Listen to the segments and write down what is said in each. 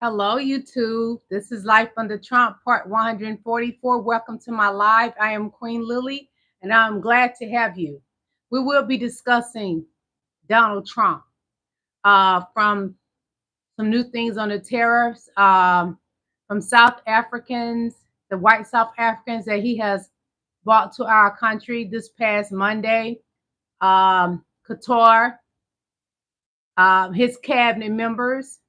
Hello, YouTube. This is Life Under Trump, part 144. Welcome to my live. I am Queen Lillie, and I'm glad to have you. We will be discussing Donald Trump from some new things on the tariffs from South Africans, the white South Africans that he has brought to our country this past Monday. Qatar, his cabinet members.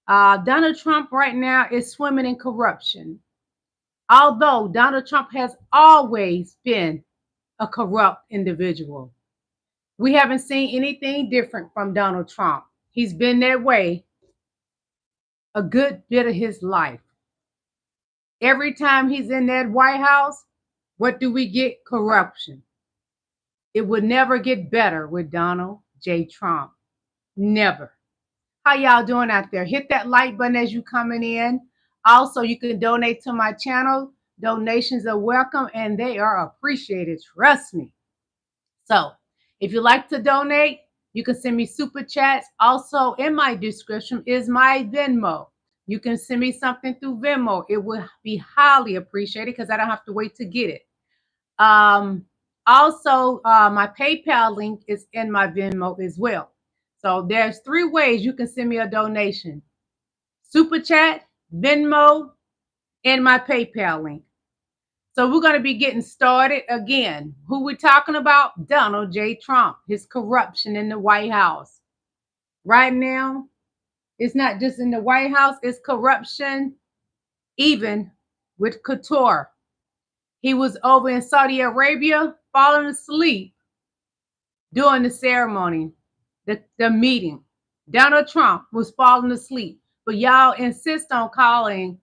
Donald Trump right now is swimming in corruption. Although Donald Trump has always been a corrupt individual, we haven't seen anything different from Donald Trump. He's been that way a good bit of his life. Every time he's in that White House, what do we get? Corruption. It would never get better with Donald J. Trump. Never. How y'all doing out there? Hit that like button as you coming in. Also, you can donate to my channel. Donations are welcome and they are appreciated. Trust me. So if you like to donate, you can send me super chats. Also, in my description is my Venmo. You can send me something through Venmo. It will be highly appreciated because I don't have to wait to get it. Also, my PayPal link is in my Venmo as well. So there's 3 ways you can send me a donation: super chat, Venmo, and my PayPal link. So we're going to be getting started again. Who we talking about? Donald J. Trump, his corruption in the White House. Right now, it's not just in the White House, it's corruption even with Qatar. He was over in Saudi Arabia falling asleep during the ceremony. The meeting. Donald Trump was falling asleep, but y'all insist on calling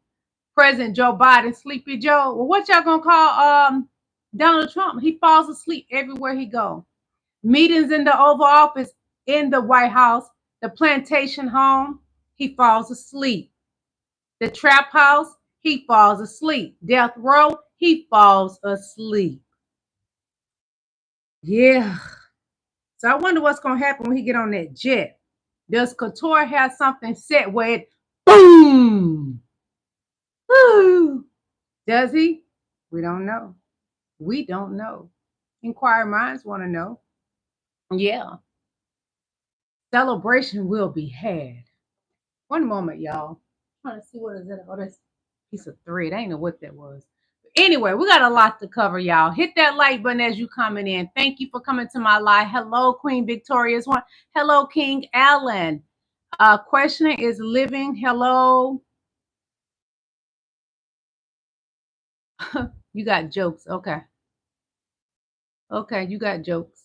President Joe Biden Sleepy Joe. Well, what y'all gonna call Donald Trump? He falls asleep everywhere he goes. Meetings in the Oval Office, in the White House, the plantation home, he falls asleep. The trap house, he falls asleep. Death row, he falls asleep. Yeah. So I wonder what's going to happen when he get on that jet. Does Qatar have something set where it boom? Woo. Does he? We don't know. We don't know. Inquiring minds want to know. Yeah. Celebration will be had. One moment, y'all. I'm trying to see what is that. Oh, that's a piece of thread. I didn't know what that was. Anyway, we got a lot to cover, y'all. Hit that like button as you coming in. Thank you for coming to my live. Hello, Queen Victoria's one. Hello, King Allen. Questioning is living. Hello. You got jokes. Okay. Okay, you got jokes.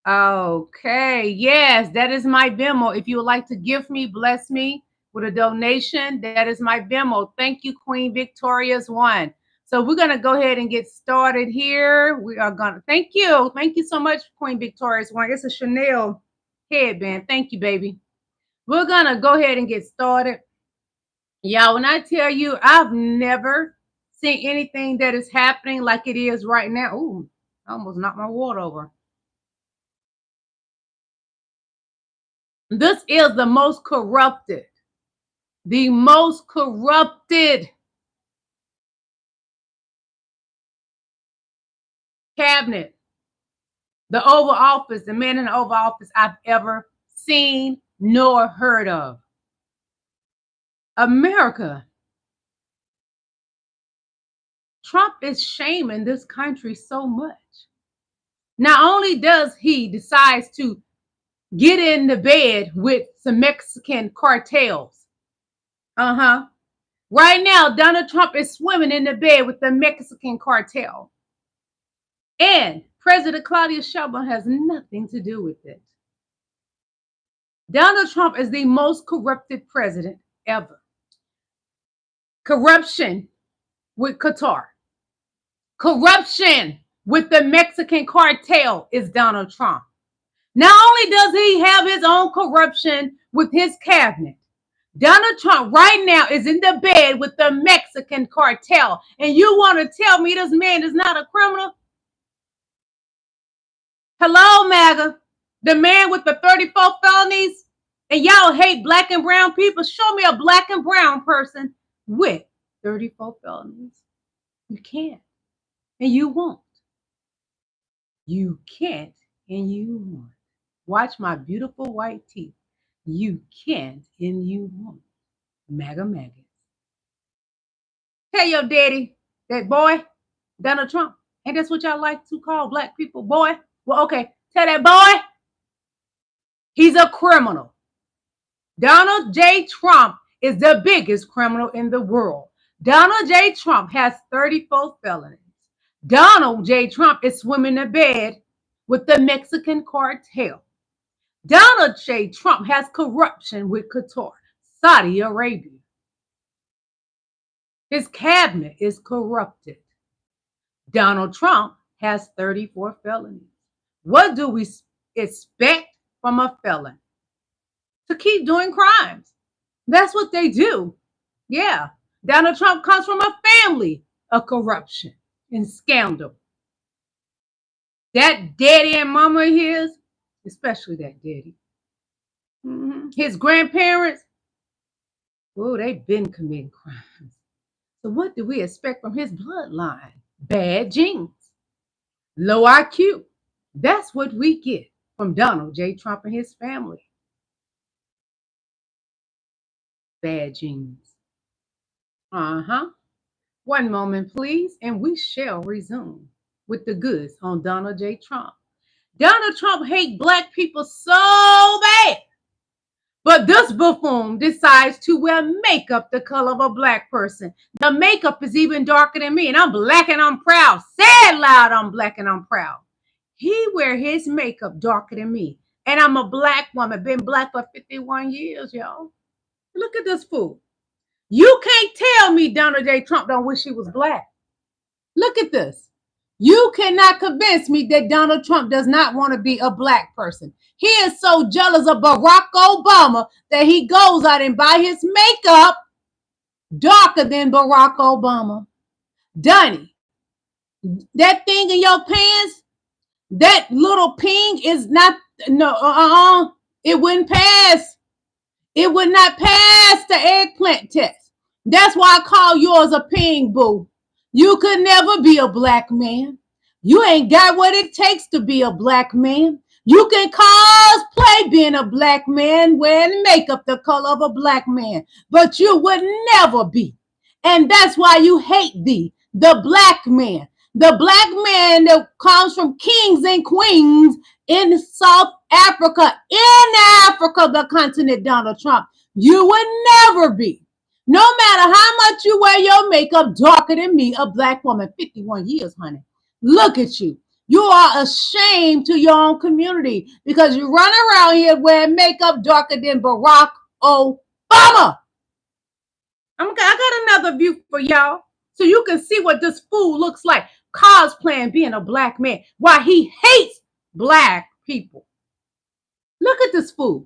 Okay. Yes, that is my Venmo. If you would like to give me, bless me with a donation, that is my Venmo. Thank you, Queen Victoria's one. So we're going to go ahead and get started here. We are going to, thank you. Thank you so much, Queen Victoria's one. It's a Chanel headband. Thank you, baby. We're going to go ahead and get started. Y'all, when I tell you, I've never seen anything that is happening like it is right now. Ooh, I almost knocked my water over. This is the most corrupted cabinet, the Oval Office, the man in the Oval Office I've ever seen nor heard of. America. Trump is shaming this country so much. Not only does he decides to get in the bed with some Mexican cartels. Right now, Donald Trump is swimming in the bed with the Mexican cartel. And President Claudia Sheinbaum has nothing to do with it. Donald Trump is the most corrupted president ever. Corruption with Qatar. Corruption with the Mexican cartel is Donald Trump. Not only does he have his own corruption with his cabinet, Donald Trump right now is in the bed with the Mexican cartel. And you want to tell me this man is not a criminal? Hello, MAGA. The man with the 34 felonies And y'all hate black and brown people. Show me a black and brown person with 34 felonies. You can't, and you won't. You can't, and you won't. Watch my beautiful white teeth. You can't, and you won't. MAGA maggots. Tell your daddy, that boy, Donald Trump, and that's what y'all like to call black people, boy. Well, okay, tell that boy, he's a criminal. Donald J. Trump is the biggest criminal in the world. Donald J. Trump has 34 felonies. Donald J. Trump is swimming in bed with the Mexican cartel. Donald J. Trump has corruption with Qatar, Saudi Arabia. His cabinet is corrupted. Donald Trump has 34 felonies. What do we expect from a felon? To keep doing crimes. That's what they do. Yeah. Donald Trump comes from a family of corruption and scandal. That daddy and mama of his, especially that daddy, his grandparents, oh, they've been committing crimes. So what do we expect from his bloodline? Bad genes, low IQ. That's what we get from Donald J. Trump and his family. Bad genes. One moment, please, and we shall resume with the goods on Donald J. Trump. Donald Trump hates black people so bad, but this buffoon decides to wear makeup the color of a black person. The makeup is even darker than me, and I'm black and I'm proud. Say it loud, I'm black and I'm proud. He wear his makeup darker than me, and I'm a black woman, been black for 51 years, y'all. Look at this fool. You can't tell me Donald J. Trump don't wish he was black. Look at this. You cannot convince me that Donald Trump does not want to be a black person. He is so jealous of Barack Obama that he goes out and buy his makeup darker than Barack Obama. Donnie, that thing in your pants, that little ping is not, it wouldn't pass. It would not pass the eggplant test. That's why I call yours a ping, boo. You could never be a black man. You ain't got what it takes to be a black man. You can cosplay being a black man, wearing makeup the color of a black man, but you would never be. And that's why you hate thee, the black man. The black man that comes from kings and queens in South Africa, the continent, Donald Trump. You would never be. No matter how much you wear your makeup darker than me, a black woman, 51 years, honey. Look at you. You are ashamed to your own community because you run around here wearing makeup darker than Barack Obama. I got another view for y'all so you can see what this fool looks like cosplaying being a black man, why he hates black people. Look at this fool.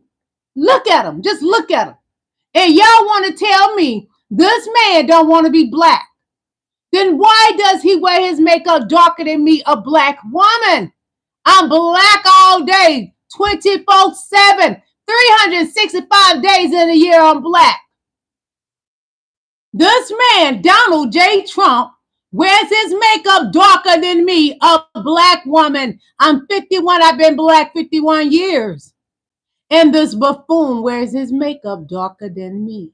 Look at him. Just look at him. And y'all want to tell me this man don't want to be black. Then why does he wear his makeup darker than me, a black woman? I'm black all day, 24/7, 365 days in a year I'm black. This man, Donald J. Trump, wears his makeup darker than me, a black woman. I'm 51. I've been black 51 years. And this buffoon wears his makeup darker than me.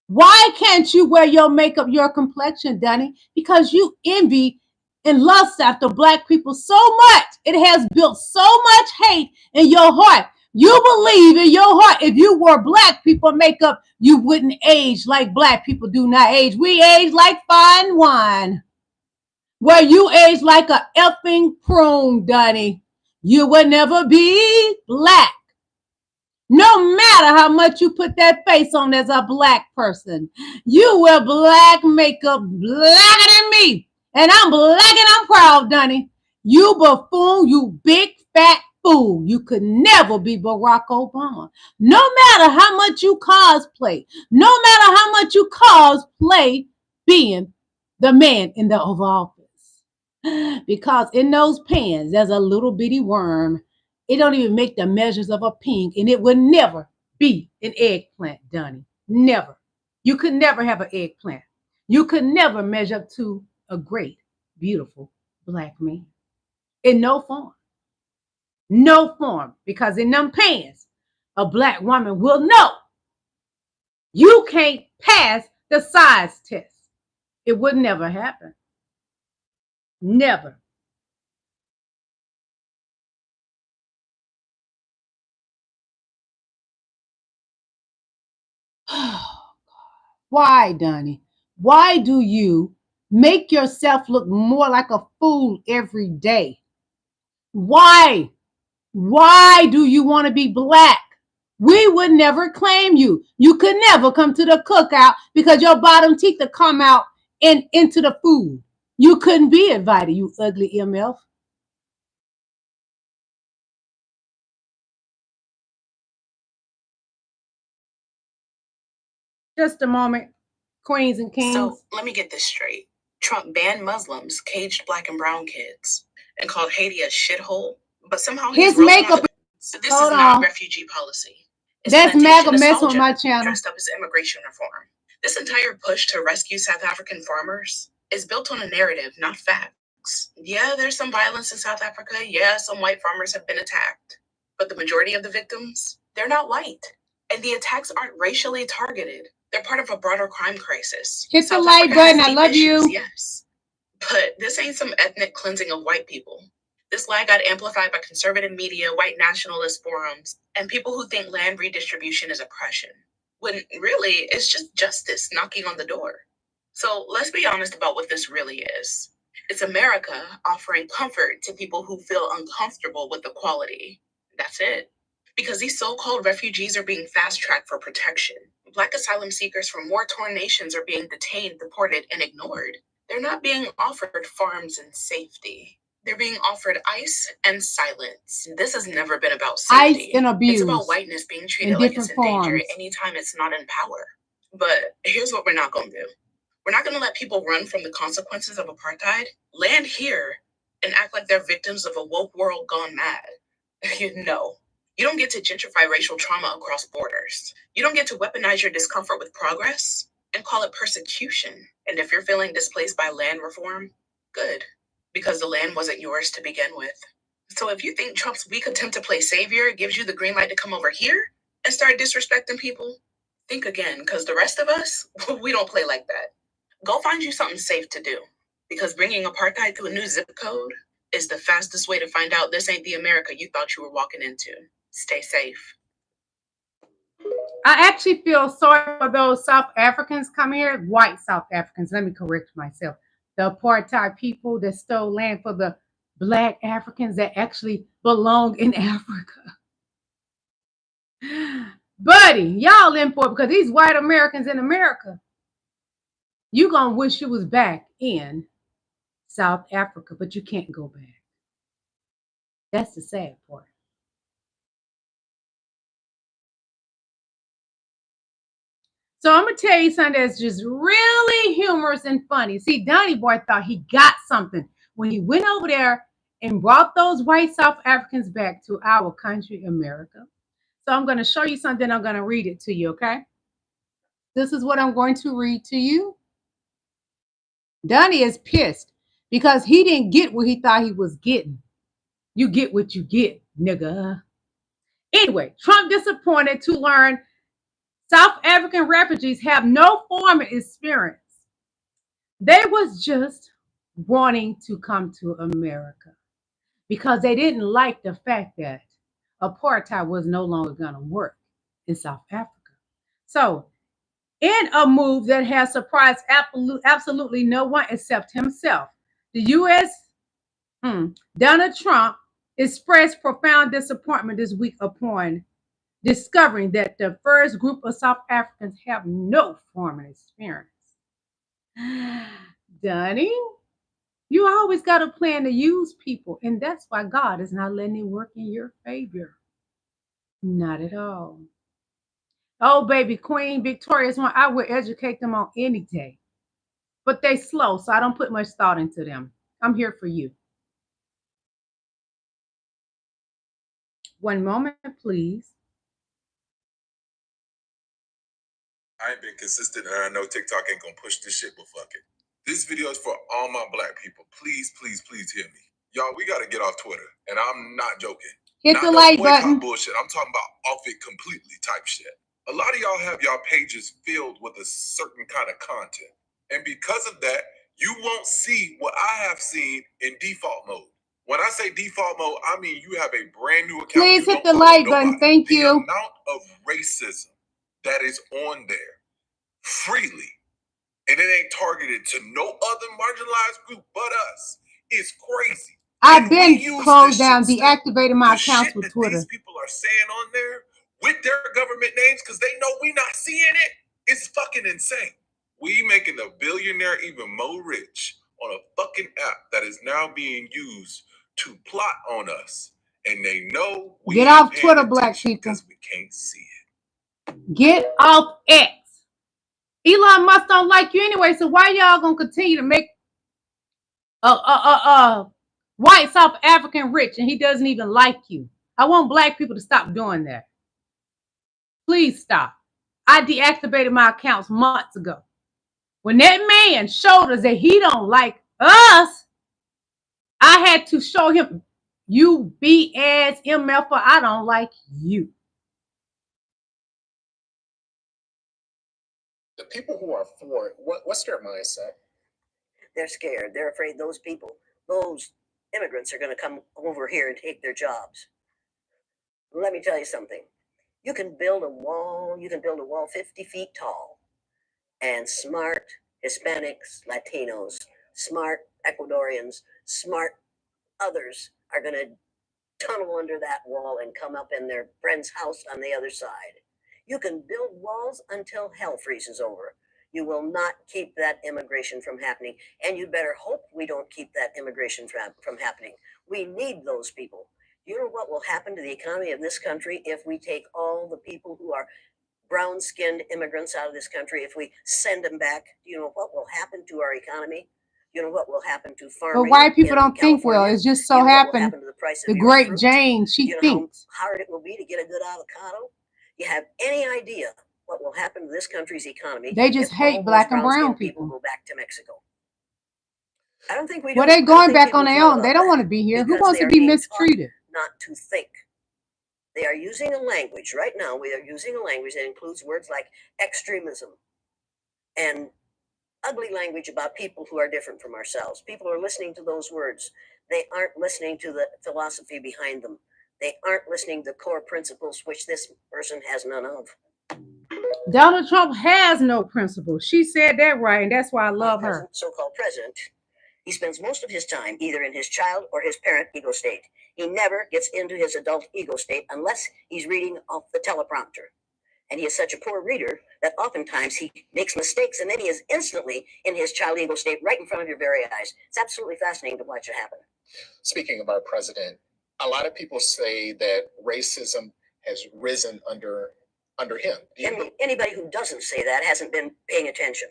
Why can't you wear your makeup, your complexion, Donnie? Because you envy and lust after black people so much. It has built so much hate in your heart. You believe in your heart if you wore black people makeup, you wouldn't age like black people do not age. We age like fine wine. Where you age like a effing prune, Donnie. You would never be black. No matter how much you put that face on as a black person, you wear black makeup blacker than me. And I'm black and I'm proud, Donnie. You buffoon, you big fat fool. You could never be Barack Obama. No matter how much you cosplay, no matter how much you cosplay being the man in the Oval Office. Because in those pants, there's a little bitty worm It don't even make the measures of a ping, and it would never be an eggplant, Donnie. Never. You could never have an eggplant. You could never measure up to a great, beautiful black man. In no form. No form. Because in them pants, a black woman will know you can't pass the size test. It would never happen. Never. Why, Donnie? Why do you make yourself look more like a fool every day? Why? Why do you want to be black? We would never claim you. You could never come to the cookout because your bottom teeth would come out and into the food. You couldn't be invited, you ugly MF. Just a moment, queens and kings. So let me get this straight. Trump banned Muslims, caged black and brown kids, and called Haiti a shithole. But somehow his makeup. This is not refugee policy. That's MAGA messing with my channel. Dressed up as immigration reform. This entire push to rescue South African farmers is built on a narrative, not facts. Yeah, there's some violence in South Africa. Yeah, some white farmers have been attacked. But the majority of the victims, they're not white. And the attacks aren't racially targeted. They're part of a broader crime crisis. Hit the like button. I love you. Yes. But this ain't some ethnic cleansing of white people. This lie got amplified by conservative media, white nationalist forums, and people who think land redistribution is oppression, when really it's just justice knocking on the door. So let's be honest about what this really is. It's America offering comfort to people who feel uncomfortable with equality. That's it. Because these so-called refugees are being fast-tracked for protection. Black asylum seekers from war-torn nations are being detained, deported, and ignored. They're not being offered farms and safety. They're being offered ICE and silence. This has never been about safety. ICE and abuse. It's about whiteness being treated like it's in danger anytime it's not in power. But here's what we're not going to do. We're not going to let people run from the consequences of apartheid, land here, and act like they're victims of a woke world gone mad. No. You don't get to gentrify racial trauma across borders. You don't get to weaponize your discomfort with progress and call it persecution. And if you're feeling displaced by land reform, good, because the land wasn't yours to begin with. So if you think Trump's weak attempt to play savior gives you the green light to come over here and start disrespecting people, think again, because the rest of us, we don't play like that. Go find you something safe to do, because bringing apartheid to a new zip code is the fastest way to find out this ain't the America you thought you were walking into. Stay safe. I actually feel sorry for those South Africans coming here, white South Africans. Let me correct myself. The apartheid people that stole land for the black Africans that actually belong in Africa. Buddy, y'all in for it because these white Americans in America, you gonna wish you was back in South Africa, but you can't go back. That's the sad part. So I'm going to tell you something that's just really humorous and funny. See, Donnie Boy thought he got something when he went over there and brought those white South Africans back to our country, America. So I'm going to show you something. I'm going to read it to you, okay? This is what I'm going to read to you. Donnie is pissed because he didn't get what he thought he was getting. You get what you get, nigga. Anyway, Trump disappointed to learn South African refugees have no formal experience. They was just wanting to come to America because they didn't like the fact that apartheid was no longer going to work in South Africa. So, in a move that has surprised absolutely no one except himself, the U.S. Donald Trump expressed profound disappointment this week upon discovering that the first group of South Africans have no formal experience. Donnie, you always got a plan to use people, and that's why God is not letting it work in your favor. Not at all. Oh, baby, Queen Victoria's one, I would educate them on any day. But they slow, so I don't put much thought into them. I'm here for you. One moment, please. I ain't been consistent, and I know TikTok ain't gonna push this shit, but fuck it. This video is for all my black people. Please, please, please hear me. Y'all, we gotta get off Twitter, and I'm not joking. Hit not the no like boycott button. bullshit. I'm talking about off it completely type shit. A lot of y'all have y'all pages filled with a certain kind of content. And because of that, you won't see what I have seen in default mode. When I say default mode, I mean you have a brand new account. Please hit the like button. Thank you. The amount of racism that is on there freely, and it ain't targeted to no other marginalized group but us, is crazy. I've been closed down, deactivated my accounts with Twitter. These people are saying on there with their government names because they know we not seeing it. It's fucking insane. We making a billionaire even more rich on a fucking app that is now being used to plot on us, and they know we get off Twitter, black people, because we can't see it. Get off X. Elon Musk don't like you anyway, so why y'all gonna continue to make white South African rich and he doesn't even like you? I want black people to stop doing that. Please stop. I deactivated my accounts months ago. When that man showed us that he don't like us, I had to show him, you BS MF, I don't like you. The people who are for it, what's their mindset? They're scared. They're afraid those people, those immigrants are going to come over here and take their jobs. Let me tell you something. You can build a wall 50 feet tall, and smart Hispanics, Latinos, smart Ecuadorians, smart others are going to tunnel under that wall and come up in their friend's house on the other side. You can build walls until hell freezes over. You will not keep that immigration from happening, and you better hope we don't keep that immigration from happening. We need those people. You know what will happen to the economy of this country if we take all the people who are brown-skinned immigrants out of this country, if we send them back? Do you know what will happen to our economy? You know what will happen to farming? But white people don't think well. It's just so happened the great Jane, she thinks. How hard it will be to get a good avocado? You have any idea what will happen to this country's economy? They just hate black and brown people. Go back to Mexico. I don't think we. Well, they're going back on their own. They don't want to be here. Who wants to be mistreated? Not to think. They are using a language right now. We are using a language that includes words like extremism and ugly language about people who are different from ourselves. People are listening to those words. They aren't listening to the philosophy behind them. They aren't listening to core principles, which this person has none of. Donald Trump has no principles. She said that right, and that's why I love her. So-called president, he spends most of his time either in his child or his parent ego state. He never gets into his adult ego state unless he's reading off the teleprompter. And he is such a poor reader that oftentimes he makes mistakes, and then he is instantly in his child ego state right in front of your very eyes. It's absolutely fascinating to watch it happen. Speaking of our president, a lot of people say that racism has risen under him. Anybody who doesn't say that hasn't been paying attention.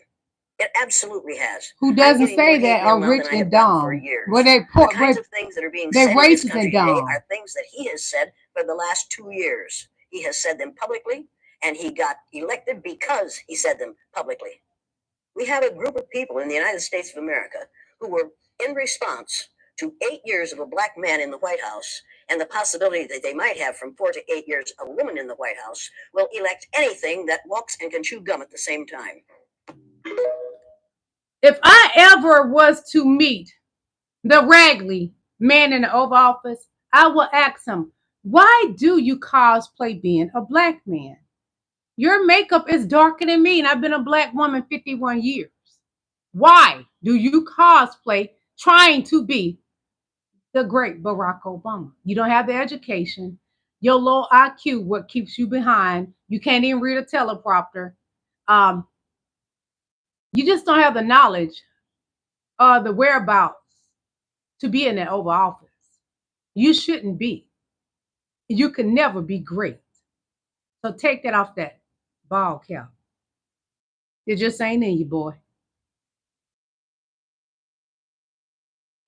It absolutely has. Who doesn't say that are rich and dumb. Well, the kinds of things that are being said in this country today are things that he has said for the last 2 years. He has said them publicly, and he got elected because he said them publicly. We have a group of people in the United States of America who were in response to 8 years of a black man in the White House and the possibility that they might have from 4 to 8 years a woman in the White House will elect anything that walks and can chew gum at the same time. If I ever was to meet the Ragley man in the Oval Office, I will ask him, why do you cosplay being a black man? Your makeup is darker than me, and I've been a black woman 51 years. Why do you cosplay trying to be the great Barack Obama? You don't have the education. Your low IQ, what keeps you behind. You can't even read a teleprompter. You just don't have the knowledge or the whereabouts to be in that Oval Office. You shouldn't be. You can never be great. So take that off that ball cap. It just ain't in you, boy.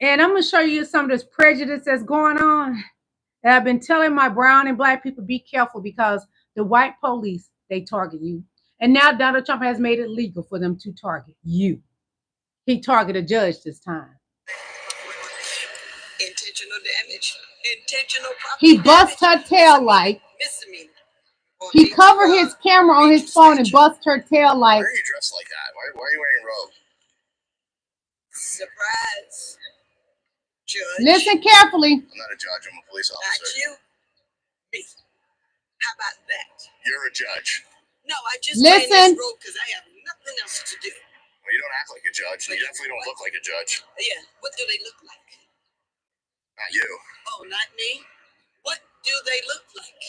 And I'm going to show you some of this prejudice that's going on. And I've been telling my brown and black people, be careful, because the white police, they target you. And now Donald Trump has made it legal for them to target you. He targeted a judge this time. Intentional damage. Intentional property. He bust her tail light. Misdemeanor. He covered his camera on his phone and bust her tail light. Why are you dressed like that? Why are you wearing a robe? Surprise. Judge. Listen carefully. I'm not a judge. I'm a police officer. Not you. Me. How about that? You're a judge. No, I just Listen. wear this robe because I have nothing else to do. Well, you don't act like a judge. You definitely don't look like a judge. Yeah. What do they look like? Not you. Oh, not me? What do they look like?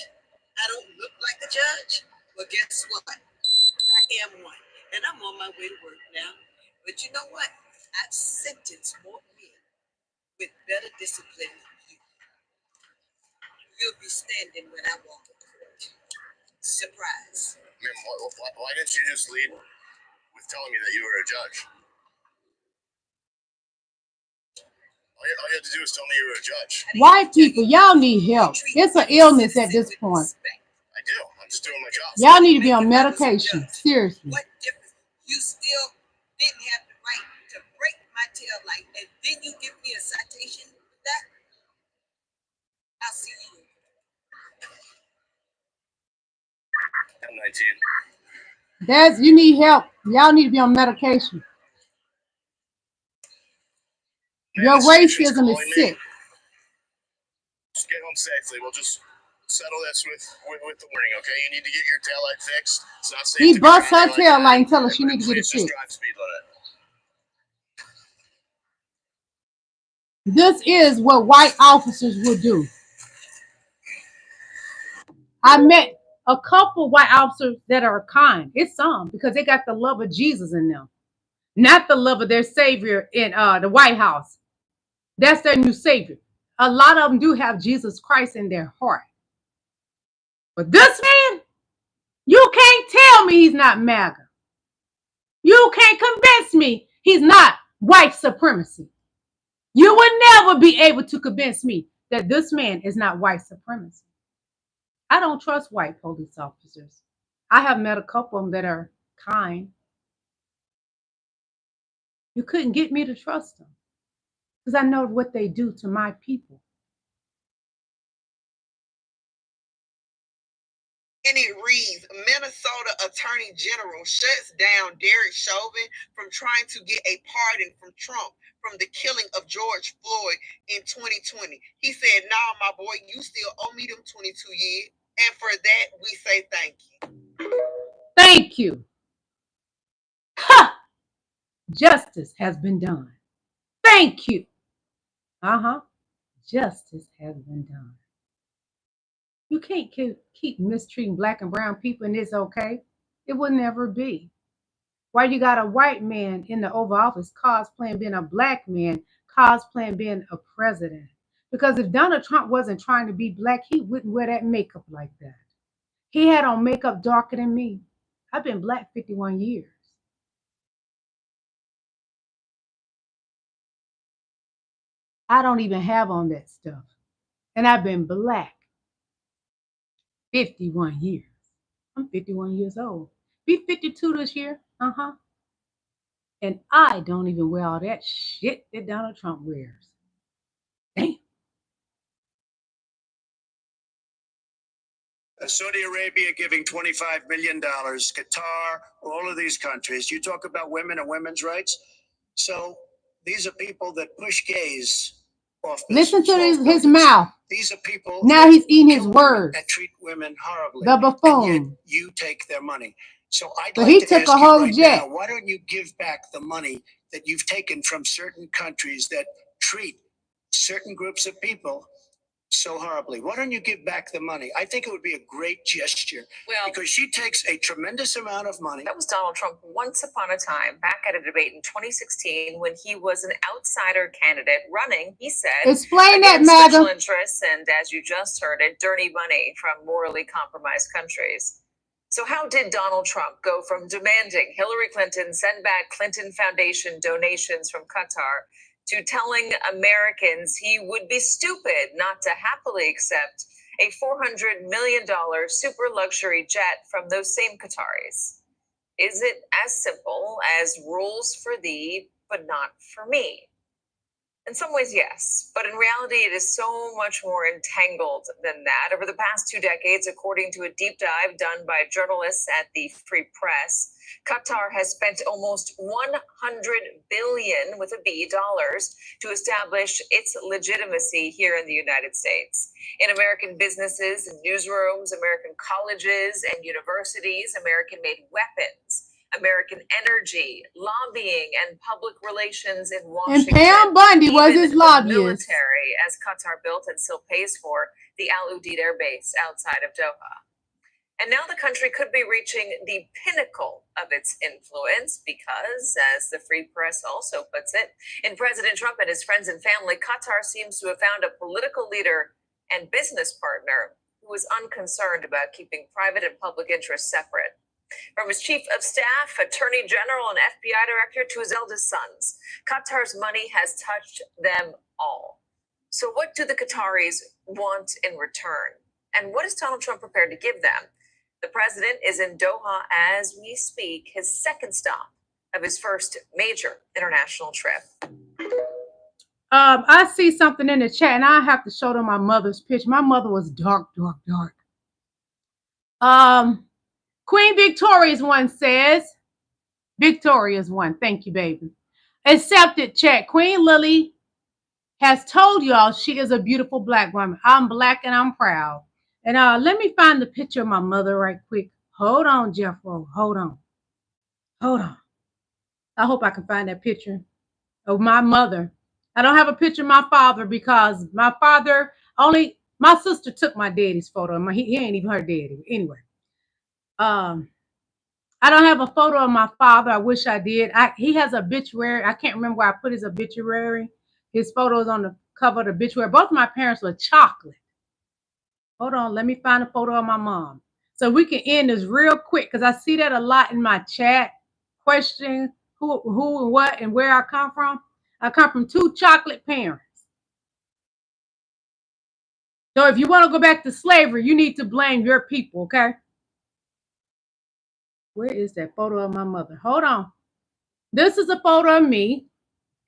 I don't look like a judge? Well, guess what? I am one. And I'm on my way to work now. But you know what? I've sentenced more men with better discipline than you. You'll be standing when I walk in court. Surprise. Ma'am, why didn't you just lead with telling me that you were a judge? All you had to do was tell me you were a judge. White people, y'all need help. It's an illness at this point. I do. I'm just doing my job. Y'all need to be on medication. Seriously. What difference? You still didn't have the right to break my tail light, and then you give me a citation for that? I'll see you. I'm 19. You need help. Y'all need to be on medication. Your racism is sick. Just get home safely. We'll just settle this with the warning, okay? You need to get your taillight fixed. It's not safe. He bust her tail light and tell her she needs to get it fixed. Drive speed limit. This is what white officers would do. I met a couple white officers that are kind. It's some, because they got the love of Jesus in them, not the love of their savior in the White House. That's their new savior. A lot of them do have Jesus Christ in their heart. But this man, you can't tell me he's not MAGA. You can't convince me he's not white supremacy. You would never be able to convince me that this man is not white supremacy. I don't trust white police officers. I have met a couple of them that are kind. You couldn't get me to trust them, because I know what they do to my people. And it reads, Minnesota Attorney General shuts down Derek Chauvin from trying to get a pardon from Trump from the killing of George Floyd in 2020. He said, "Nah, my boy, you still owe me them 22 years. And for that, we say thank you." Thank you. Ha! Justice has been done. Thank you. Justice has been done. You can't keep mistreating black and brown people and it's okay. It will never be. Why you got a white man in the Oval Office cosplaying being a black man, cosplaying being a president? Because if Donald Trump wasn't trying to be black, he wouldn't wear that makeup like that. He had on makeup darker than me. I've been black 51 years. I don't even have on that stuff. And I've been black 51 years. I'm 51 years old. Be 52 this year. And I don't even wear all that shit that Donald Trump wears. Damn. Saudi Arabia giving $25 million, Qatar, all of these countries. You talk about women and women's rights. So these are people that push gays off. Listen to his mouth. These are people. Now he's eating his words. That treat women horribly. The buffoon. And yet you take their money. So I'd but like he to took ask a you whole right jet. now, why don't you give back the money that you've taken from certain countries that treat certain groups of people so horribly? Why don't you give back the money? I think it would be a great gesture. Well, because she takes a tremendous amount of money. That was Donald Trump once upon a time, back at a debate in 2016 when he was an outsider candidate running, he said, explain that, special MAGA. interests and, as you just heard it, dirty money from morally compromised countries. So how did Donald Trump go from demanding Hillary Clinton send back Clinton Foundation donations from Qatar to telling Americans he would be stupid not to happily accept a $400 million super luxury jet from those same Qataris? Is it as simple as rules for thee, but not for me? In some ways, yes, but in reality, it is so much more entangled than that. Over the past 2 decades, according to a deep dive done by journalists at the Free Press, Qatar has spent almost $100 billion with a B dollars to establish its legitimacy here in the United States. In American businesses, newsrooms, American colleges and universities, American-made weapons, American energy, lobbying, and public relations in Washington. And Pam Bundy was his lobbyist. Military, as Qatar built and still pays for the Al Udeid Air Base outside of Doha. And now the country could be reaching the pinnacle of its influence because, as the Free Press also puts it, in President Trump and his friends and family, Qatar seems to have found a political leader and business partner who is unconcerned about keeping private and public interests separate. From his chief of staff, attorney general, and FBI director to his eldest sons, Qatar's money has touched them all. So what do the Qataris want in return? And what is Donald Trump prepared to give them? The president is in Doha as we speak, his second stop of his first major international trip. I see something in the chat, and I have to show them my mother's picture. My mother was dark. Queen Victoria's one says, Victoria's one, thank you, baby. Accepted chat. Queen Lillie has told y'all she is a beautiful black woman. I'm black and I'm proud. And let me find the picture of my mother right quick. Hold on, Jeffro. Hold on. I hope I can find that picture of my mother. I don't have a picture of my father because my father my sister took my daddy's photo. He ain't even her daddy. Anyway. I don't have a photo of my father. I wish I did. He has an obituary. I can't remember where I put his obituary. His photo is on the cover of the obituary. Both of my parents were chocolate. Hold on. Let me find a photo of my mom. So we can end this real quick because I see that a lot in my chat. Questioning who and what and where I come from. I come from 2 chocolate parents. So if you want to go back to slavery, you need to blame your people, okay? Where is that photo of my mother? Hold on. This is a photo of me.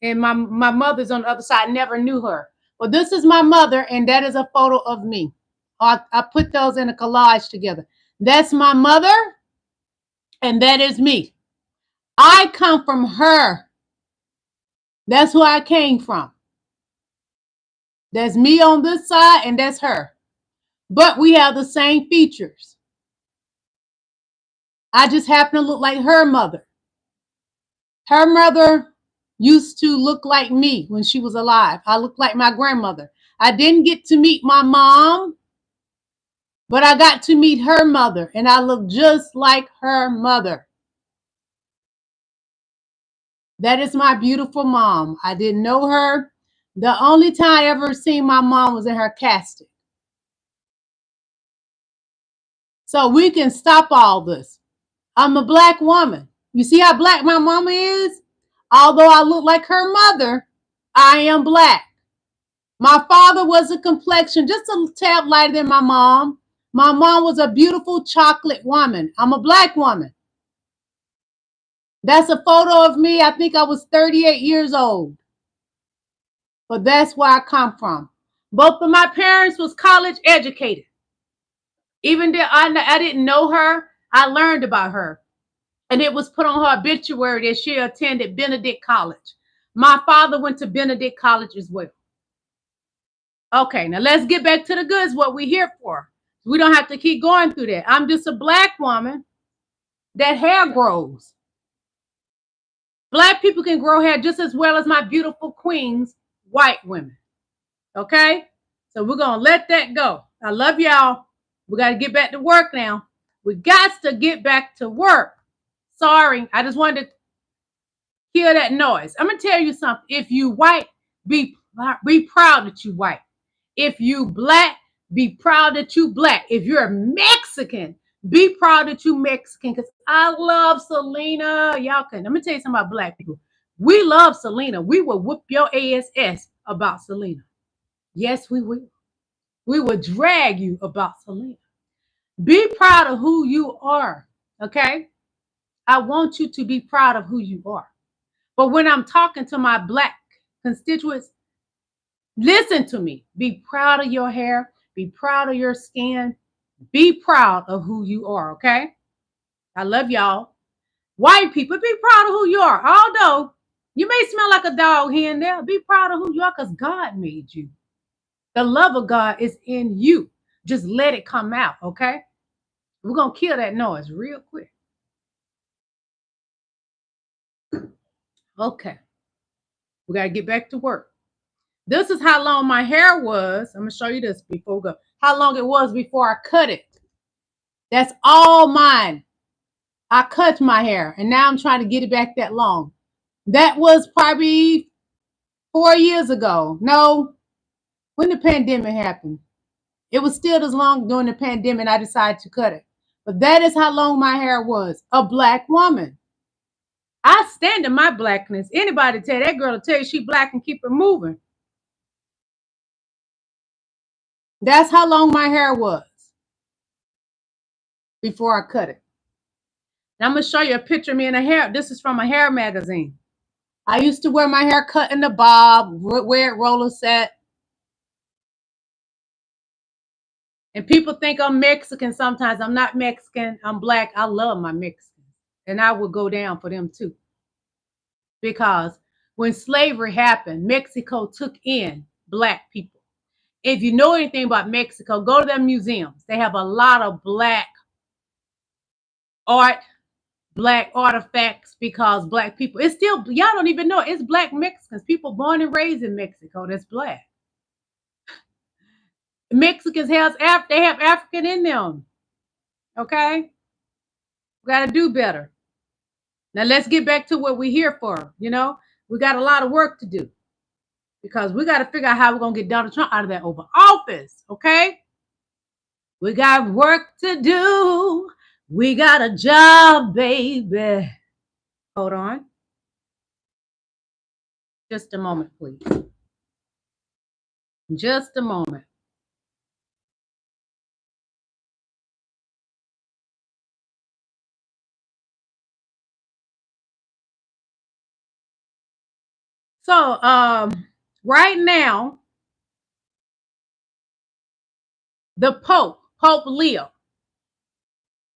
And my mother's on the other side. I never knew her. But this is my mother, and that is a photo of me. I put those in a collage together. That's my mother, and that is me. I come from her. That's who I came from. That's me on this side, and that's her. But we have the same features. I just happen to look like her mother. Her mother used to look like me when she was alive. I look like my grandmother. I didn't get to meet my mom, but I got to meet her mother, and I look just like her mother. That is my beautiful mom. I didn't know her. The only time I ever seen my mom was in her casket. So we can stop all this. I'm a black woman. You see how black my mama is? Although I look like her mother, I am black. My father was a complexion just a tad lighter than my mom. My mom was a beautiful chocolate woman. I'm a black woman. That's a photo of me. I think I was 38 years old. But that's where I come from. Both of my parents was college educated. Even though I didn't know her, I learned about her. And it was put on her obituary that she attended Benedict College. My father went to Benedict College as well. Okay, now let's get back to the goods, what we're here for. We don't have to keep going through that. I'm just a black woman that hair grows. Black people can grow hair just as well as my beautiful queens, white women. Okay? So we're going to let that go. I love y'all. We got to get back to work now. We got to get back to work. Sorry, I just wanted to hear that noise. I'm going to tell you something. If you white, be proud that you white. If you black, be proud that you black. If you're Mexican, be proud that you Mexican. Because I love Selena. Y'all can. Let me tell you something about black people. We love Selena. We will whoop your ass about Selena. Yes, we will. We will drag you about Selena. Be proud of who you are, okay? I want you to be proud of who you are. But when I'm talking to my Black constituents, listen to me. Be proud of your hair. Be proud of your skin. Be proud of who you are, okay? I love y'all. White people, be proud of who you are. Although you may smell like a dog here and there, be proud of who you are because God made you. The love of God is in you. Just let it come out, okay? We're going to kill that noise real quick. Okay. We got to get back to work. This is how long my hair was. I'm going to show you this before we go. How long it was before I cut it. That's all mine. I cut my hair, and now I'm trying to get it back that long. That was probably 4 years ago. No, when the pandemic happened. It was still this long during the pandemic, I decided to cut it. But that is how long my hair was. A Black woman. I stand in my blackness. Anybody tell that girl to tell you she Black and keep it moving. That's how long my hair was before I cut it. Now I'm going to show you a picture of me in a hair. This is from a hair magazine. I used to wear my hair cut in the bob, wear it roller set. And people think I'm Mexican sometimes. I'm not Mexican. I'm Black. I love my Mexicans. And I would go down for them too. Because when slavery happened, Mexico took in Black people. If you know anything about Mexico, go to their museums. They have a lot of Black art, Black artifacts, because Black people, it's still, y'all don't even know, it's Black Mexicans, people born and raised in Mexico that's Black. Mexicans they have African in them. Okay? We got to do better. Now let's get back to what we're here for. You know, we got a lot of work to do because we got to figure out how we're going to get Donald Trump out of that Oval Office. Okay? We got work to do. We got a job, baby. Hold on. Just a moment, please. Just a moment. So, right now, the Pope Leo,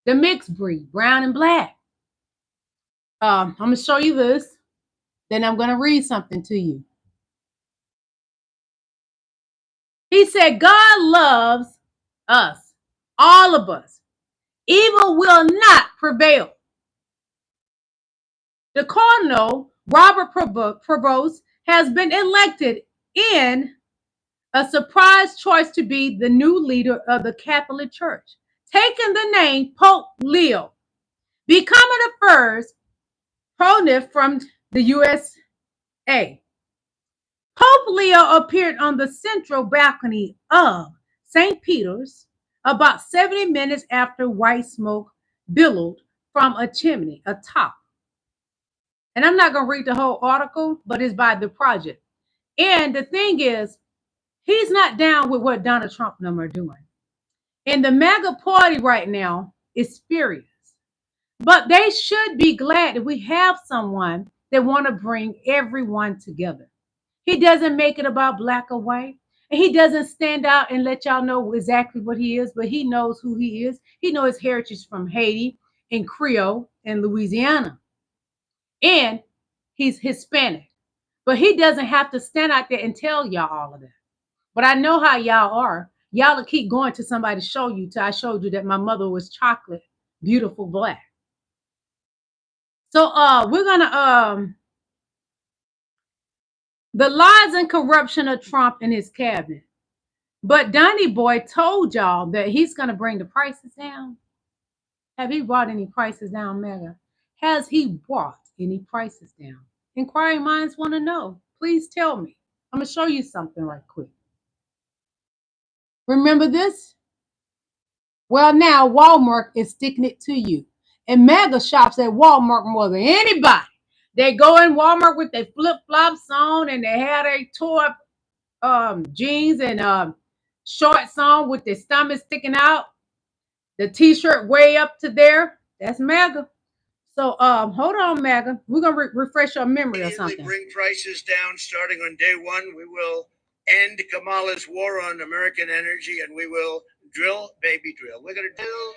the mixed breed, brown and Black. I'm going to show you this. Then I'm going to read something to you. He said, God loves us, all of us. Evil will not prevail. The Cardinal, Robert Prevost, has been elected in a surprise choice to be the new leader of the Catholic Church, taking the name Pope Leo, becoming the first pontiff from the USA. Pope Leo appeared on the central balcony of St. Peter's about 70 minutes after white smoke billowed from a chimney atop. And I'm not going to read the whole article, but it's by the project. And the thing is, he's not down with what Donald Trump and them are doing. And the MAGA party right now is furious. But they should be glad that we have someone that want to bring everyone together. He doesn't make it about Black or white. And he doesn't stand out and let y'all know exactly what he is, but he knows who he is. He knows his heritage from Haiti and Creole and Louisiana. And he's Hispanic. But he doesn't have to stand out there and tell y'all all of that. But I know how y'all are. Y'all will keep going to somebody to show you till I showed you that my mother was chocolate, beautiful Black. So we're gonna the lies and corruption of Trump and his cabinet. But Donnie Boy told y'all that he's gonna bring the prices down. Have he brought any prices down, Mega? Has he brought any prices down? Inquiring minds want to know. Please tell me. I'm gonna show you something right quick. Remember this? Well, now Walmart is sticking it to you. And MAGA shops at Walmart more than anybody. They go in Walmart with their flip-flops on and they have their tore up jeans and shorts on with their stomach sticking out. The t-shirt way up to there. That's MAGA. So hold on, MAGA. We're gonna refresh your memory or something. Bring prices down starting on day one. We will end Kamala's war on American energy, and we will drill, baby, drill. We're gonna do.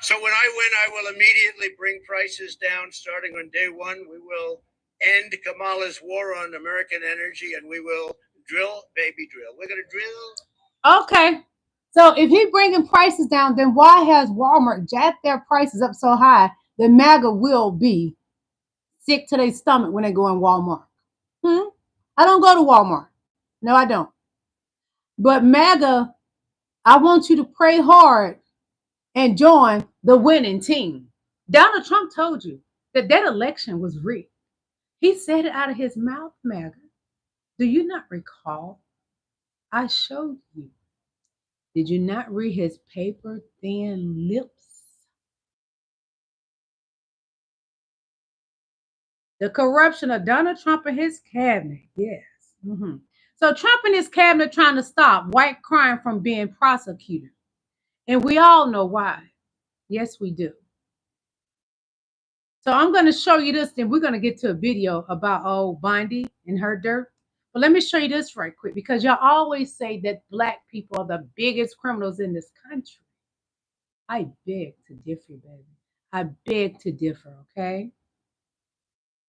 So when I win, I will immediately bring prices down starting on day one. We will end Kamala's war on American energy, and we will drill, baby, drill. We're gonna drill. Okay. So if he bringing prices down, then why has Walmart jacked their prices up so high that MAGA will be sick to their stomach when they go in Walmart? I don't go to Walmart. No, I don't. But MAGA, I want you to pray hard and join the winning team. Donald Trump told you that election was rigged. He said it out of his mouth, MAGA. Do you not recall? I showed you. Did you not read his paper-thin lips? The corruption of Donald Trump and his cabinet, yes. So Trump and his cabinet trying to stop white crime from being prosecuted. And we all know why. Yes, we do. So I'm going to show you this, and we're going to get to a video about old Bondi and her dirt. But let me show you this right quick, because y'all always say that black people are the biggest criminals in this country. I beg to differ, baby. I beg to differ, okay?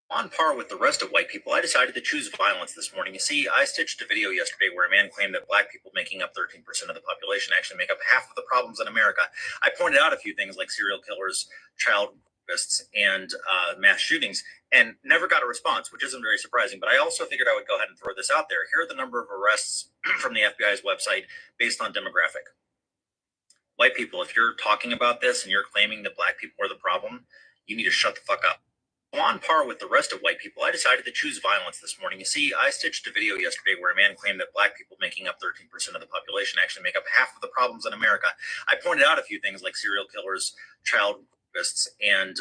On par with the rest of white people, I decided to choose violence this morning. You see, I stitched a video yesterday where a man claimed that black people, making up 13% of the population, actually make up half of the problems in America. I pointed out a few things like serial killers, child rapists, and mass shootings, and never got a response, which isn't very surprising. But I also figured I would go ahead and throw this out there. Here are the number of arrests from the FBI's website based on demographic. White people, if you're talking about this and you're claiming that black people are the problem, you need to shut the fuck up. On par with the rest of white people, I decided to choose violence this morning. You see, I stitched a video yesterday where a man claimed that black people, making up 13% of the population, actually make up half of the problems in America. I pointed out a few things like serial killers, child rapists, and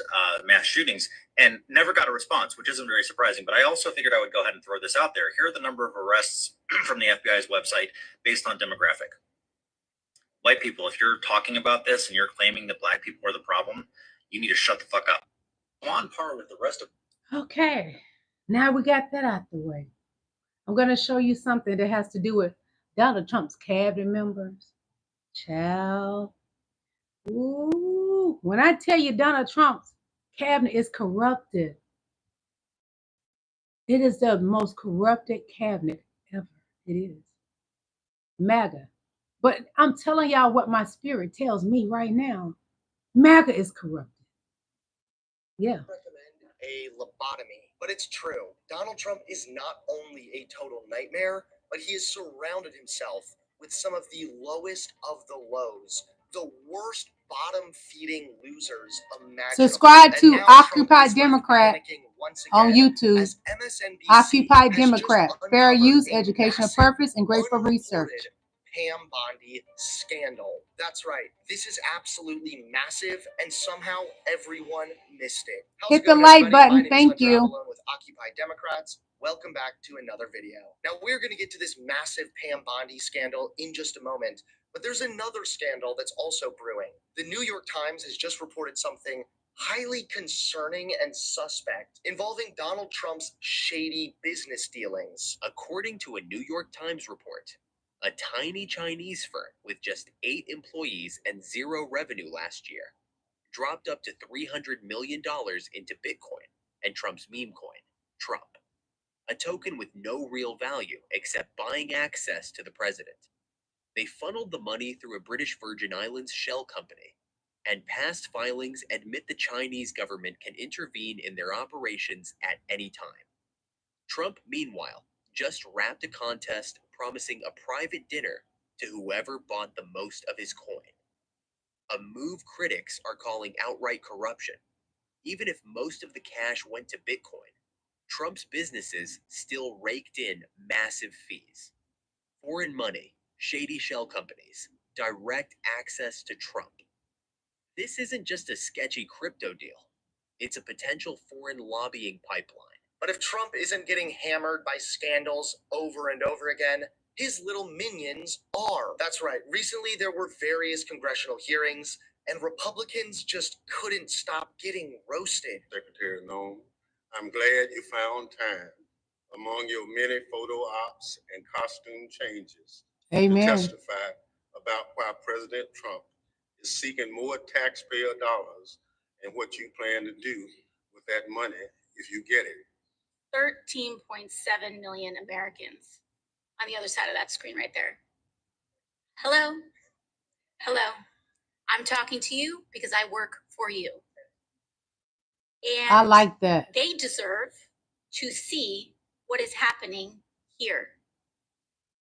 mass shootings, and never got a response, which isn't very surprising. But I also figured I would go ahead and throw this out there. Here are the number of arrests from the FBI's website based on demographic. White people, if you're talking about this and you're claiming that black people are the problem, you need to shut the fuck up. On par with the rest of. Okay, now we got that out the way. I'm going to show you something that has to do with Donald Trump's cabinet members. Child. Ooh, when I tell you Donald Trump's cabinet is corrupted, it is the most corrupted cabinet ever. It is. MAGA. But I'm telling y'all what my spirit tells me right now. MAGA is corrupted. Yeah. A lobotomy, but it's true. Donald Trump is not only a total nightmare, but he has surrounded himself with some of the lowest of the lows, the worst bottom-feeding losers imaginable. Subscribe to Occupy Democrat on YouTube. Occupy Democrat, fair use, educational purpose, and great for research. Pam Bondi scandal. That's right. This is absolutely massive, and somehow everyone missed it. Hit the like button. Thank you. Along with Occupy Democrats. Welcome back to another video. Now we're going to get to this massive Pam Bondi scandal in just a moment, but there's another scandal that's also brewing. The New York Times has just reported something highly concerning and suspect involving Donald Trump's shady business dealings. According to a New York Times report, a tiny Chinese firm with just 8 employees and 0 revenue last year dropped up to $300 million into Bitcoin and Trump's meme coin, Trump, a token with no real value except buying access to the president. They funneled the money through a British Virgin Islands shell company, and past filings admit the Chinese government can intervene in their operations at any time. Trump, meanwhile, just wrapped a contest promising a private dinner to whoever bought the most of his coin. A move critics are calling outright corruption. Even if most of the cash went to Bitcoin, Trump's businesses still raked in massive fees. Foreign money, shady shell companies, direct access to Trump. This isn't just a sketchy crypto deal. It's a potential foreign lobbying pipeline But if Trump isn't getting hammered by scandals over and over again, his little minions are. That's right. Recently, there were various congressional hearings, and Republicans just couldn't stop getting roasted. Secretary Noem, I'm glad you found time among your many photo ops and costume changes to testify about why President Trump is seeking more taxpayer dollars and what you plan to do with that money if you get it. 13.7 million Americans on the other side of that screen right there. Hello? Hello. I'm talking to you because I work for you. And I like that. They deserve to see what is happening here,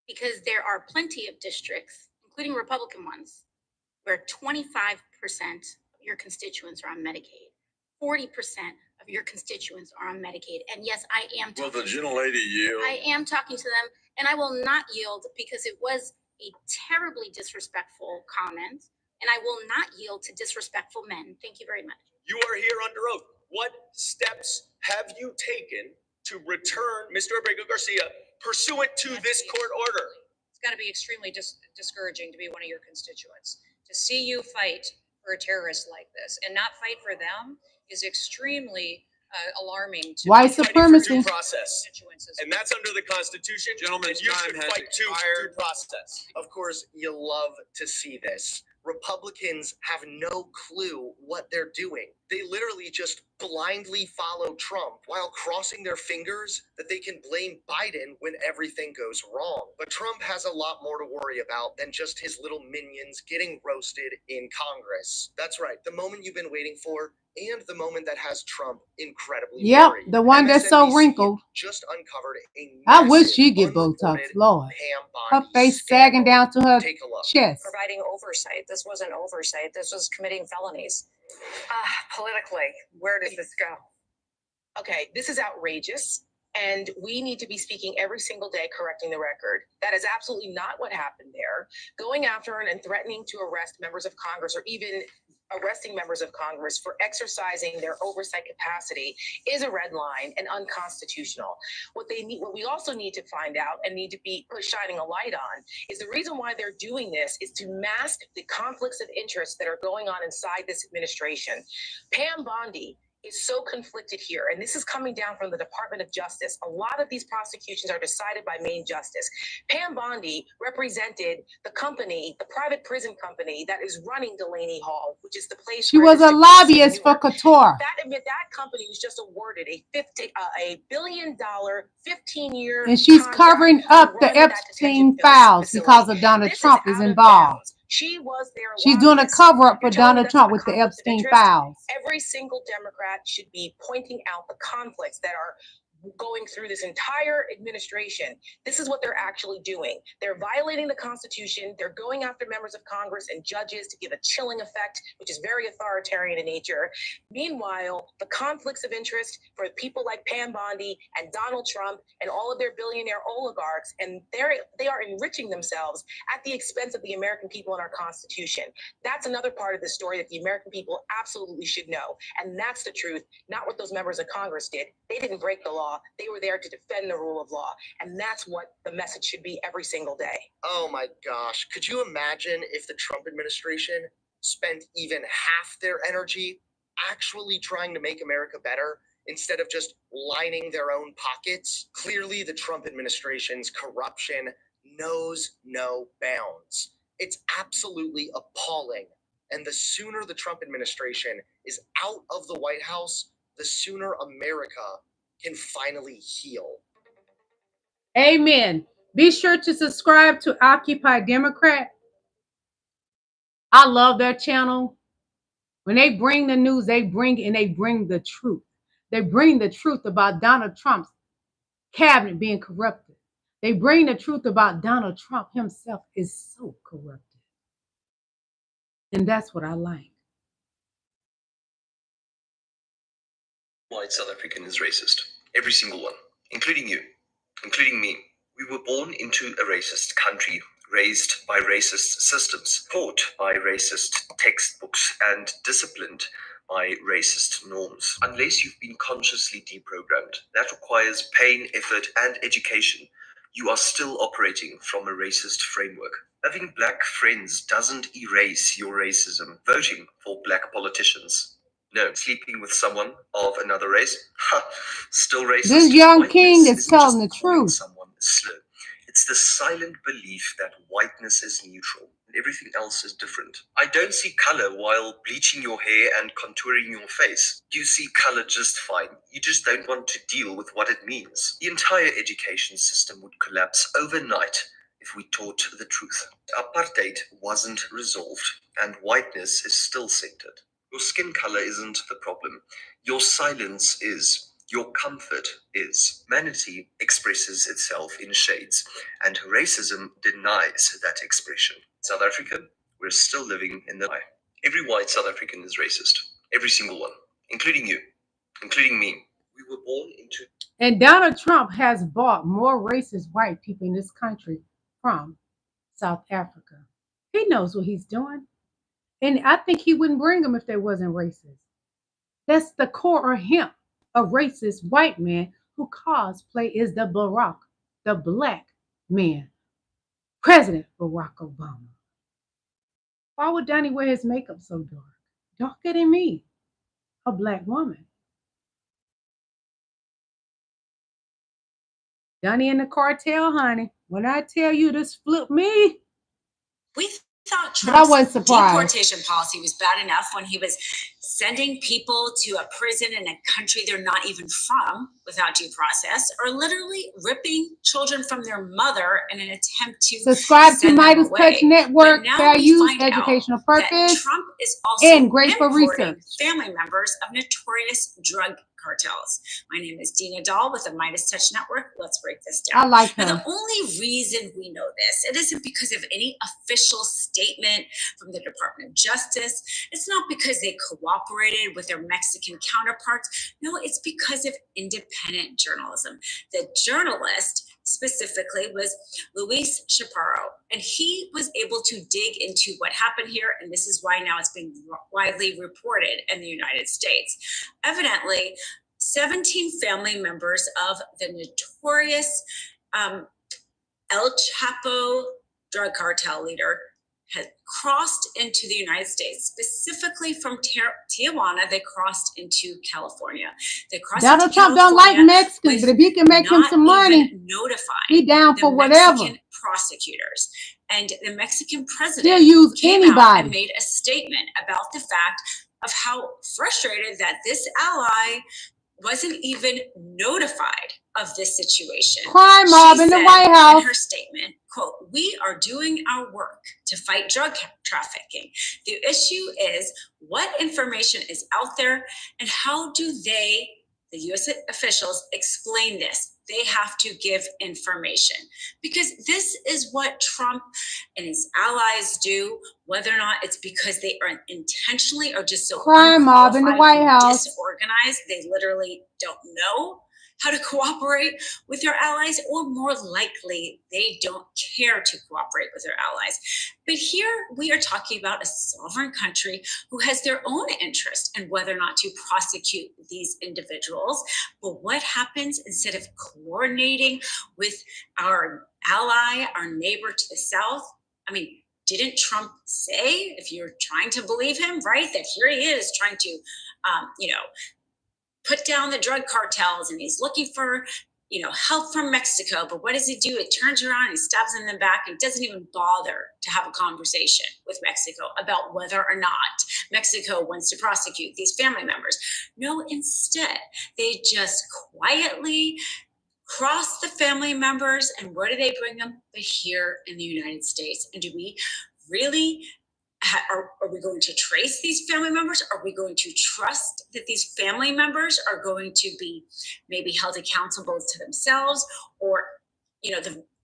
because there are plenty of districts, including Republican ones, where 25% of your constituents are on Medicaid, 40% of your constituents are on Medicaid. And yes, I am talking. Will the gentlelady yield? I am talking to them, and I will not yield because it was a terribly disrespectful comment, and I will not yield to disrespectful men. Thank you very much. You are here under oath. What steps have you taken to return Mr. Abrego-Garcia pursuant to this court order? It's got to be extremely discouraging to be one of your constituents. To see you fight for a terrorist like this and not fight for them is extremely alarming. To White supremacy process, and that's under the Constitution. Gentlemen, you should fight due process. Of course, you love to see this. Republicans have no clue what they're doing. They literally just blindly follow Trump while crossing their fingers that they can blame Biden when everything goes wrong. But Trump has a lot more to worry about than just his little minions getting roasted in Congress. That's right, the moment you've been waiting for, and the moment that has Trump incredibly worried. The one that's so wrinkled. Just uncovered a I wish she'd get Botox, Lord. Her face sagging down to her chest. Providing oversight. This wasn't oversight. This was committing felonies. Politically, where does this go? Okay, this is outrageous, and we need to be speaking every single day, correcting the record. That is absolutely not what happened there. Going after and threatening to arrest members of Congress, or even arresting members of Congress for exercising their oversight capacity, is a red line and unconstitutional. What we also need to find out and need to be shining a light on is the reason why they're doing this is to mask the conflicts of interest that are going on inside this administration. Pam Bondi is so conflicted here, and this is coming down from the Department of Justice. A lot of these prosecutions are decided by Main Justice. Pam Bondi represented the company, the private prison company that is running Delaney Hall, which is the place. She was a lobbyist for Couture. That company was just awarded a $1 billion 15-year. And she's covering up the Epstein files because of Donald Trump is involved. She was there. She's doing a cover up for Donald Trump with the Epstein files. Every single Democrat should be pointing out the conflicts that are going through this entire administration. This is what they're actually doing. They're violating the Constitution. They're going after members of Congress and judges to give a chilling effect, which is very authoritarian in nature. Meanwhile, the conflicts of interest for people like Pam Bondi and Donald Trump and all of their billionaire oligarchs, and they are enriching themselves at the expense of the American people and our Constitution. That's another part of the story that the American people absolutely should know. And that's the truth, not what those members of Congress did. They didn't break the law. They were there to defend the rule of law. And that's what the message should be every single day. Oh my gosh. Could you imagine if the Trump administration spent even half their energy actually trying to make America better instead of just lining their own pockets? Clearly, the Trump administration's corruption knows no bounds. It's absolutely appalling. And the sooner the Trump administration is out of the White House, the sooner America can finally heal. Amen. Be sure to subscribe to Occupy Democrat. I love their channel. When they bring the news, they bring the truth. They bring the truth about Donald Trump's cabinet being corrupted. They bring the truth about Donald Trump himself is so corrupted. And that's what I like. White South African is racist. Every single one, including you, including me. We were born into a racist country, raised by racist systems, taught by racist textbooks, and disciplined by racist norms. Unless you've been consciously deprogrammed, environment that requires pain, effort, and education, you are still operating from a racist framework. Having black friends doesn't erase your racism. Voting for black politicians. No. Sleeping with someone of another race? Ha! Still racist. This young king Whiteness is telling the just calling truth. someone a slur. It's the silent belief that whiteness is neutral and everything else is different. I don't see color while bleaching your hair and contouring your face. You see color just fine. You just don't want to deal with what it means. The entire education system would collapse overnight if we taught the truth. Apartheid wasn't resolved, and whiteness is still centered. Your skin color isn't the problem. Your silence is. Your comfort is. Humanity expresses itself in shades, and racism denies that expression. South Africa, we're still living in the lie. Every white South African is racist. Every single one, including you, including me. We were born into... And Donald Trump has bought more racist white people in this country from South Africa. He knows what he's doing. And I think he wouldn't bring them if they wasn't racist. That's the core of him. A racist white man who cosplay is the black man, President Barack Obama. Why would Donnie wear his makeup so dark? Darker than me, a black woman. Donnie in the cartel, honey. When I tell you this flipped me. We thought Trump's deportation policy was bad enough when he was sending people to a prison in a country they're not even from without due process, or literally ripping children from their mother in an attempt to subscribe to Midas Touch Network, fair use, educational purpose, Trump is also and great for research. Family members of notorious drug cartels. My name is Dina Dahl with the Midas Touch Network. Let's break this down. I like her. Now, the only reason we know this, it isn't because of any official statement from the Department of Justice. It's not because they cooperated with their Mexican counterparts. No, it's because of independent journalism. The journalist specifically was Luis Chaparro, and he was able to dig into what happened here, and this is why now it's being widely reported in the United States. Evidently, 17 family members of the notorious El Chapo drug cartel leader had crossed into the United States, specifically from Tijuana. They crossed into California. They crossed Donald Trump don't like Mexicans, but if he can make him some money, he down for whatever. Mexican prosecutors and the Mexican president he'll use anybody. And made a statement about the fact of how frustrated that this ally wasn't even notified of this situation. Crime mob in the White House. In her statement, quote, "We are doing our work to fight drug trafficking. The issue is what information is out there and how do they, the U.S. officials, explain this? They have to give information, because this is what Trump and his allies do, whether or not it's because they are intentionally or just so crime mob in the White House, disorganized, they literally don't know how to cooperate with their allies, or more likely, they don't care to cooperate with their allies. But here we are talking about a sovereign country who has their own interest in whether or not to prosecute these individuals. But what happens instead of coordinating with our ally, our neighbor to the south? I mean, didn't Trump say, if you're trying to believe him, right, that here he is trying to, put down the drug cartels, and he's looking for, help from Mexico. But what does he do? It turns around and he stabs him in the back and doesn't even bother to have a conversation with Mexico about whether or not Mexico wants to prosecute these family members. No, instead, they just quietly cross the family members. And where do they bring them? But here in the United States. And do we really are we going to trace these family members? Are we going to trust that these family members are going to be maybe held accountable to themselves, or,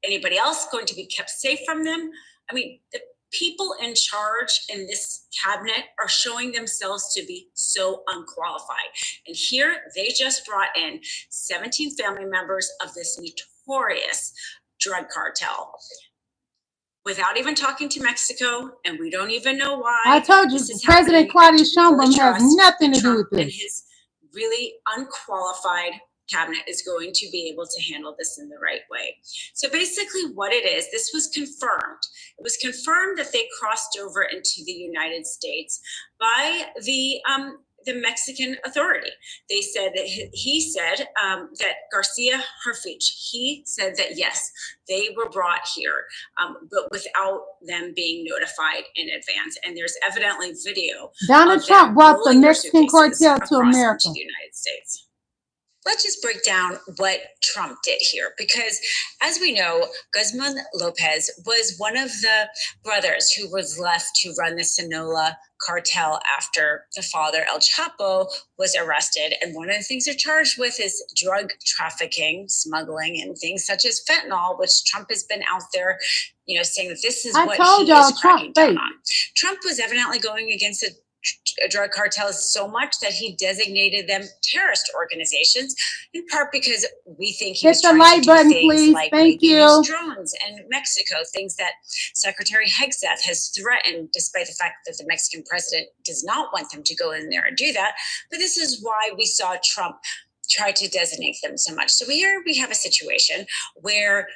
anybody else going to be kept safe from them? I mean, the people in charge in this cabinet are showing themselves to be so unqualified. And here they just brought in 17 family members of this notorious drug cartel, without even talking to Mexico, and we don't even know why. I told you, President Claudia Sheinbaum has nothing to do with this. And his really unqualified cabinet is going to be able to handle this in the right way. So basically what it is, this was confirmed. It was confirmed that they crossed over into the United States by the Mexican authority. They said that he said that Garcia Harfuch, he said that yes, they were brought here, but without them being notified in advance. And there's evidently video. Donald Trump brought the Mexican cartel to America. Into the United States. Let's just break down what Trump did here, because as we know, Guzman Lopez was one of the brothers who was left to run the Sinaloa cartel after the father, El Chapo, was arrested. And one of the things they're charged with is drug trafficking, smuggling, and things such as fentanyl, which Trump has been out there, saying that this is what he is cracking down on. Trump was evidently going against a drug cartels so much that he designated them terrorist organizations, in part because we think he was trying to do things like maybe use drones in Mexico, things that Secretary Hegseth has threatened, despite the fact that the Mexican president does not want them to go in there and do that. But this is why we saw Trump try to designate them so much. So here we have a situation where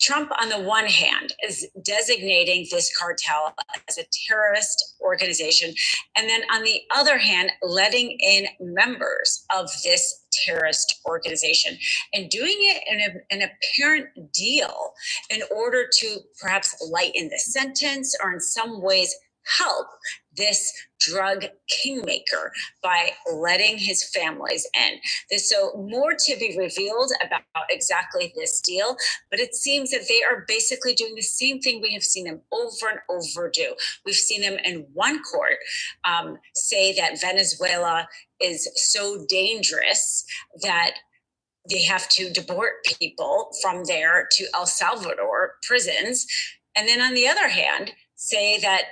Trump, on the one hand, is designating this cartel as a terrorist organization, and then on the other hand, letting in members of this terrorist organization and doing it in an apparent deal in order to perhaps lighten the sentence or in some ways help this drug kingmaker by letting his families in. There's so more to be revealed about exactly this deal, but it seems that they are basically doing the same thing we have seen them over and over do. We've seen them in one court say that Venezuela is so dangerous that they have to deport people from there to El Salvador prisons. And then on the other hand, say that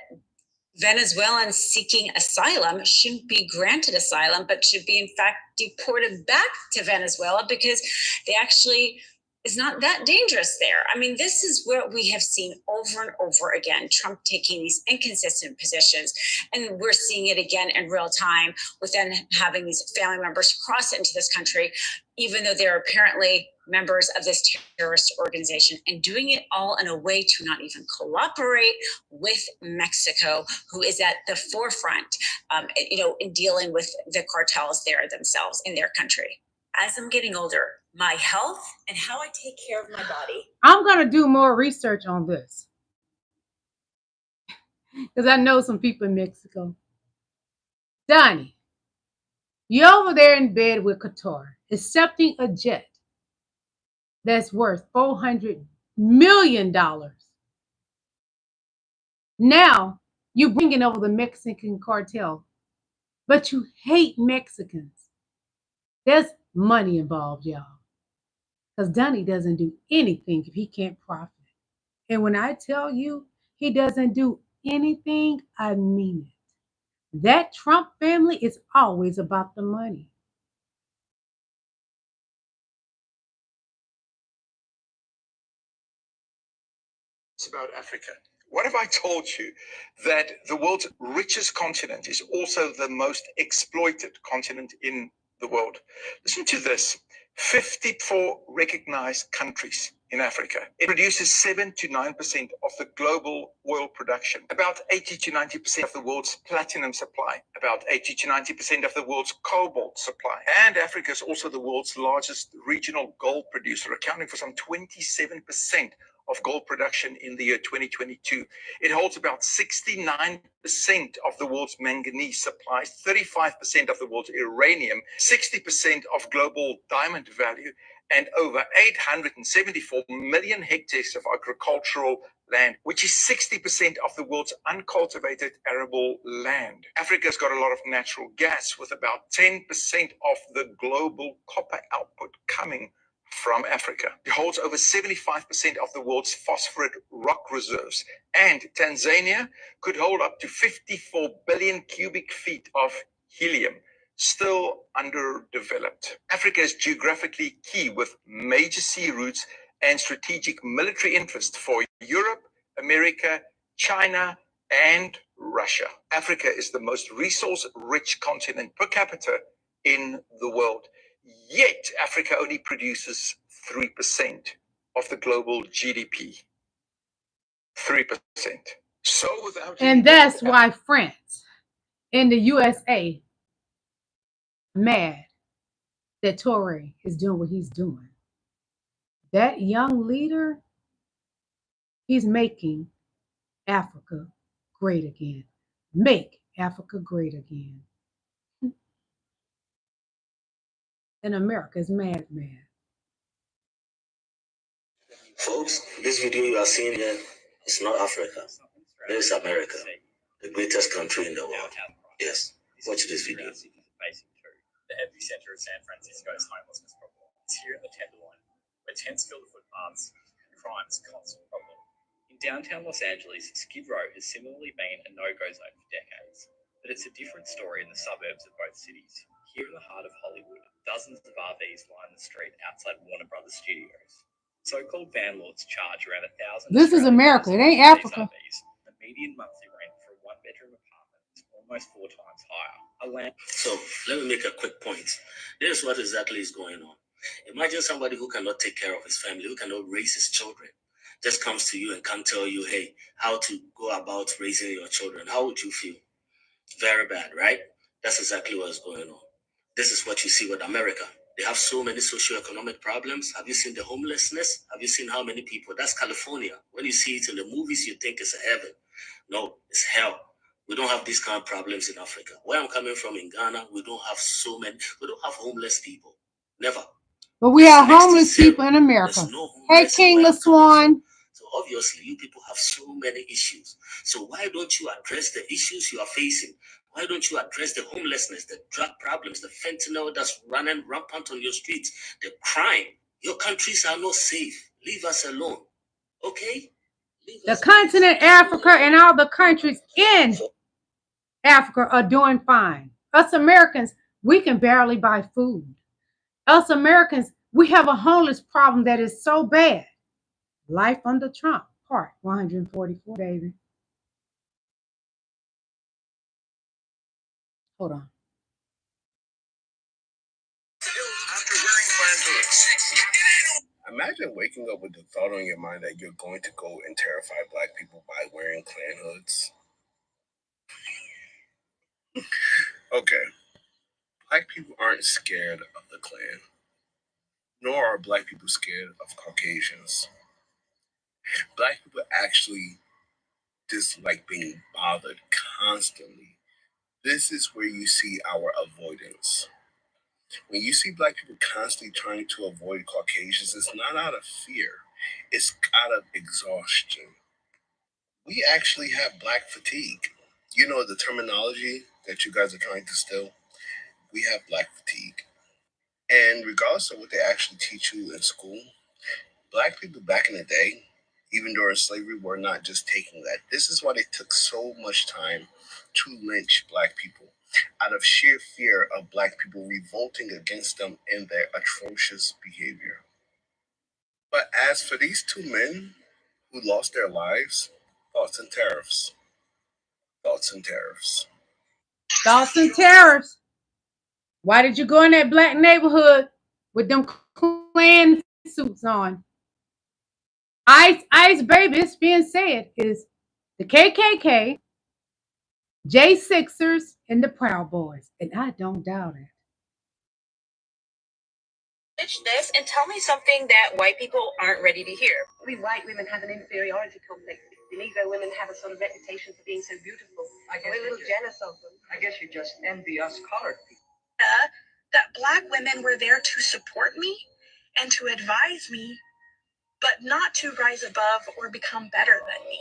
Venezuelans seeking asylum shouldn't be granted asylum, but should be in fact deported back to Venezuela because they actually is not that dangerous there. I mean, this is what we have seen over and over again, Trump taking these inconsistent positions. And we're seeing it again in real time with them having these family members cross into this country, even though they're apparently members of this terrorist organization, and doing it all in a way to not even cooperate with Mexico, who is at the forefront, in dealing with the cartels there themselves in their country. As I'm getting older, my health and how I take care of my body. I'm going to do more research on this because I know some people in Mexico. Donnie, you're over there in bed with Qatar, accepting a jet that's worth $400 million. Now you're bringing over the Mexican cartel, but you hate Mexicans. There's money involved, y'all. Because Donnie doesn't do anything if he can't profit. And when I tell you he doesn't do anything, I mean it. That Trump family is always about the money. It's about Africa. What if I told you that the world's richest continent is also the most exploited continent in the world? Listen to this. 54 recognized countries in Africa. It produces 7 to 9% of the global oil production, about 80 to 90% of the world's platinum supply, about 80 to 90% of the world's cobalt supply. And Africa is also the world's largest regional gold producer, accounting for some 27% of gold production in the year 2022. It holds about 69% of the world's manganese supplies, 35% of the world's uranium, 60% of global diamond value, and over 874 million hectares of agricultural land, which is 60% of the world's uncultivated arable land. Africa's got a lot of natural gas, with about 10% of the global copper output coming from Africa. It holds over 75% of the world's phosphorus rock reserves, and Tanzania could hold up to 54 billion cubic feet of helium, still underdeveloped. Africa is geographically key, with major sea routes and strategic military interests for Europe, America, China, and Russia. Africa is the most resource-rich continent per capita in the world. Yet, Africa only produces 3% of the global GDP. 3%. So without... And that's why France and the USA mad that Toure is doing what he's doing. That young leader, he's making Africa great again. Make Africa great again. And America's mad. Folks, this video you are seeing here is not Africa. It is America, the greatest country in the world. Yes, watch this video. The epicenter of San Francisco's homelessness problem is here in the Tenderloin, where tents fill the footpaths and crime is a constant problem. In downtown Los Angeles, Skid Row has similarly been a no-go zone for decades, but it's a different story in the suburbs of both cities. Here in the heart of Hollywood, dozens of RVs line the street outside Warner Brothers Studios. So-called landlords charge around $1,000. This is America. It ain't Africa. The median monthly rent for a one-bedroom apartment is almost 4 times higher. So let me make a quick point. This is what exactly is going on. Imagine somebody who cannot take care of his family, who cannot raise his children, just comes to you and can't tell you, hey, how to go about raising your children. How would you feel? Very bad, right? That's exactly what's going on. This is what you see with America. They have so many socioeconomic problems. Have you seen the homelessness? Have you seen how many people? That's California. When you see it in the movies, you think it's a heaven. No, it's hell. We don't have these kind of problems in Africa. Where I'm coming from in Ghana, we don't have homeless people. Never. But we have homeless people in America. Hey, King LaSwan. So obviously, you people have so many issues. So why don't you address the issues you are facing? Why don't you address the homelessness, the drug problems, the fentanyl that's running rampant on your streets, the crime? Your countries are not safe. Leave us alone. Okay? The continent Africa and all the countries in Africa are doing fine. Us Americans, we can barely buy food. Us Americans, we have a homeless problem that is so bad. Life under Trump, part 144, baby. Hold on. After wearing plaid hoods. Imagine waking up with the thought on your mind that you're going to go and terrify Black people by wearing Klan hoods. Okay. Black people aren't scared of the Klan, nor are Black people scared of Caucasians. Black people actually dislike being bothered constantly. This is where you see our avoidance. When you see Black people constantly trying to avoid Caucasians, it's not out of fear, it's out of exhaustion. We actually have Black fatigue. You know the terminology that you guys are trying to steal? We have Black fatigue. And regardless of what they actually teach you in school, Black people back in the day, even during slavery, were not just taking that. This is why they took so much time to lynch Black people, out of sheer fear of Black people revolting against them in their atrocious behavior. But as for these two men who lost their lives, thoughts and tariffs. Thoughts and tariffs. Thoughts and tariffs. Why did you go in that Black neighborhood with them Klan suits on? Ice, baby, it's being said, is the KKK, J6ers, and the Proud Boys. And I don't doubt it. This and tell me something that white people aren't ready to hear. We white women have an inferiority complex. The Negro women have a sort of reputation for being so beautiful. We're a little jealous of them. I guess you just envy us colored people. That Black women were there to support me and to advise me, but not to rise above or become better than me.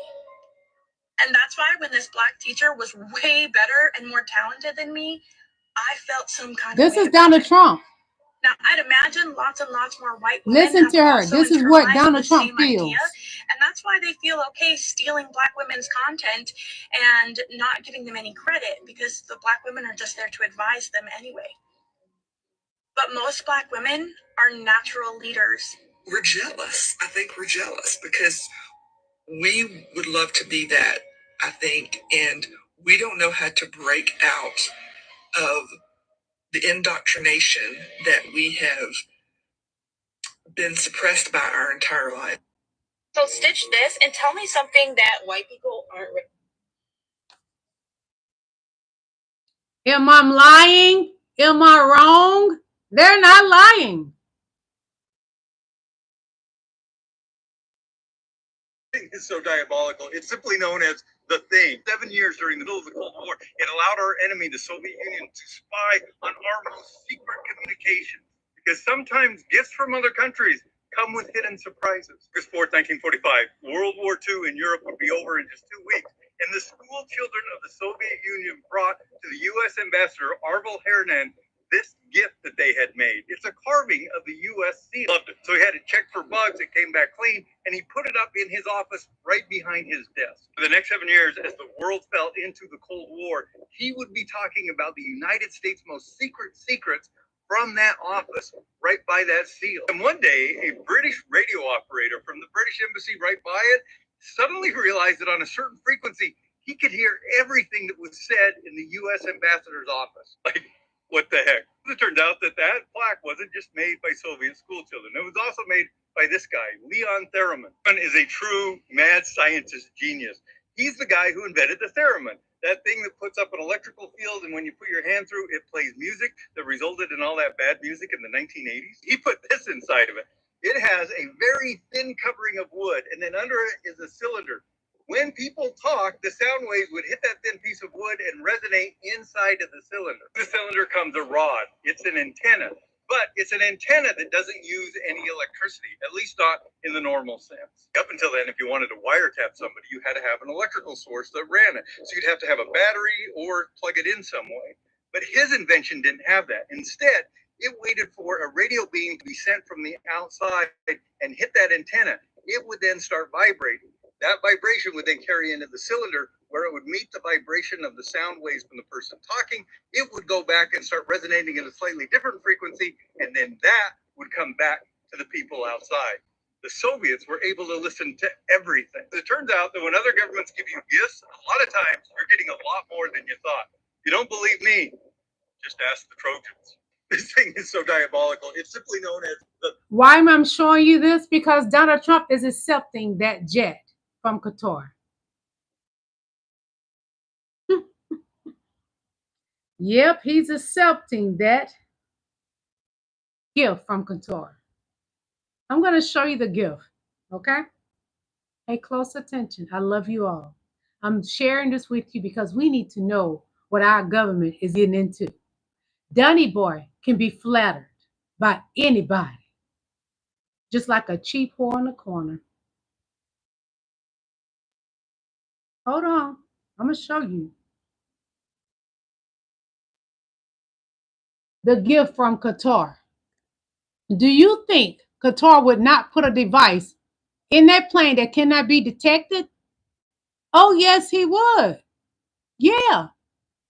And that's why when this Black teacher was way better and more talented than me, I felt some kind of This is Donald Trump. Now, I'd imagine lots and lots more white women. Listen to her. This is what Donald Trump feels. And that's why they feel okay stealing Black women's content and not giving them any credit, because the Black women are just there to advise them anyway. But most Black women are natural leaders. We're jealous. I think we're jealous because we would love to be that, I think, and we don't know how to break out of the indoctrination that we have been suppressed by our entire life. So stitch this and tell me something that white people aren't. Am I lying? Am I wrong? They're not lying. Is so diabolical. It's simply known as the thing. 7 years during the middle of the Cold War, it allowed our enemy, the Soviet Union, to spy on our most secret communications. Because sometimes gifts from other countries come with hidden surprises. August 4th, 1945, World War II in Europe would be over in just 2 weeks. And the school children of the Soviet Union brought to the U.S. ambassador, Arvel Hernan, this gift that they had made. It's a carving of the U.S. seal. Loved it. So he had it checked for bugs. It came back clean, and he put it up in his office right behind his desk. For the next 7 years, as the world fell into the Cold War, he would be talking about the United States' most secret secrets from that office right by that seal. And one day, a British radio operator from the British Embassy right by it suddenly realized that on a certain frequency, he could hear everything that was said in the U.S. ambassador's office. Like, what the heck? It turned out that that plaque wasn't just made by Soviet school children. It was also made by this guy, Leon Theremin. Is a true mad scientist genius. He's the guy who invented the theremin, that thing that puts up an electrical field, and when you put your hand through, it plays music that resulted in all that bad music in the 1980s. He put this inside of it. It has a very thin covering of wood, and then under it is a cylinder. When people talk, the sound waves would hit that thin piece of wood and resonate inside of the cylinder. The cylinder comes a rod. It's an antenna, but it's an antenna that doesn't use any electricity, at least not in the normal sense. Up until then, if you wanted to wiretap somebody, you had to have an electrical source that ran it. So you'd have to have a battery or plug it in some way. But his invention didn't have that. Instead, it waited for a radio beam to be sent from the outside and hit that antenna. It would then start vibrating. That vibration would then carry into the cylinder where it would meet the vibration of the sound waves from the person talking. It would go back and start resonating at a slightly different frequency, and then that would come back to the people outside. The Soviets were able to listen to everything. It turns out that when other governments give you gifts, a lot of times you're getting a lot more than you thought. If you don't believe me, just ask the Trojans. This thing is so diabolical. It's simply known as the... Why am I showing you this? Because Donald Trump is accepting that jet from Qatar. Yep, he's accepting that gift from Qatar. I'm going to show you the gift, okay? Pay close attention. I love you all. I'm sharing this with you because we need to know what our government is getting into. Dunny Boy can be flattered by anybody, just like a cheap whore in the corner. Hold on. I'm going to show you. The gift from Qatar. Do you think Qatar would not put a device in that plane that cannot be detected? Oh, yes, he would. Yeah,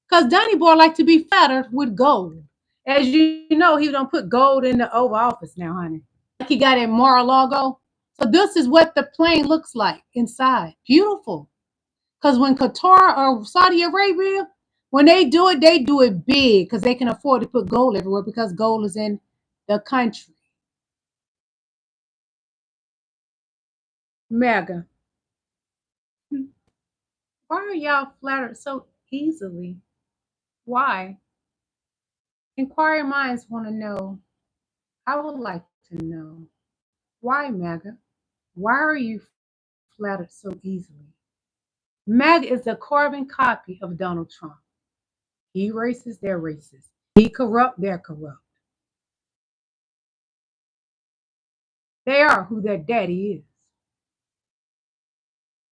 because Donny Boy like to be flattered with gold. As you know, he don't put gold in the Oval Office now, honey. Like he got a Mar-a-Lago. So this is what the plane looks like inside. Beautiful. Because when Qatar or Saudi Arabia, when they do it big because they can afford to put gold everywhere because gold is in the country. Mega. Why are y'all flattered so easily? Why? Inquiring minds want to know. I would like to know. Why, MAGA? Why are you flattered so easily? MAGA is a carbon copy of Donald Trump. He racist, they're racist. He corrupt, they're corrupt. They are who their daddy is.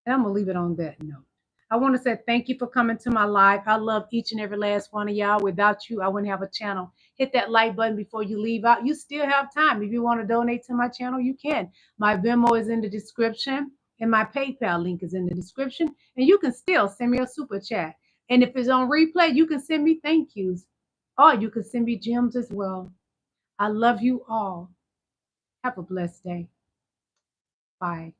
And I'm going to leave it on that note. I want to say thank you for coming to my live. I love each and every last one of y'all. Without you, I wouldn't have a channel. Hit that like button before you leave out. You still have time. If you want to donate to my channel, you can. My Venmo is in the description, and my PayPal link is in the description. And you can still send me a super chat. And if it's on replay, you can send me thank yous. Or you can send me gems as well. I love you all. Have a blessed day. Bye.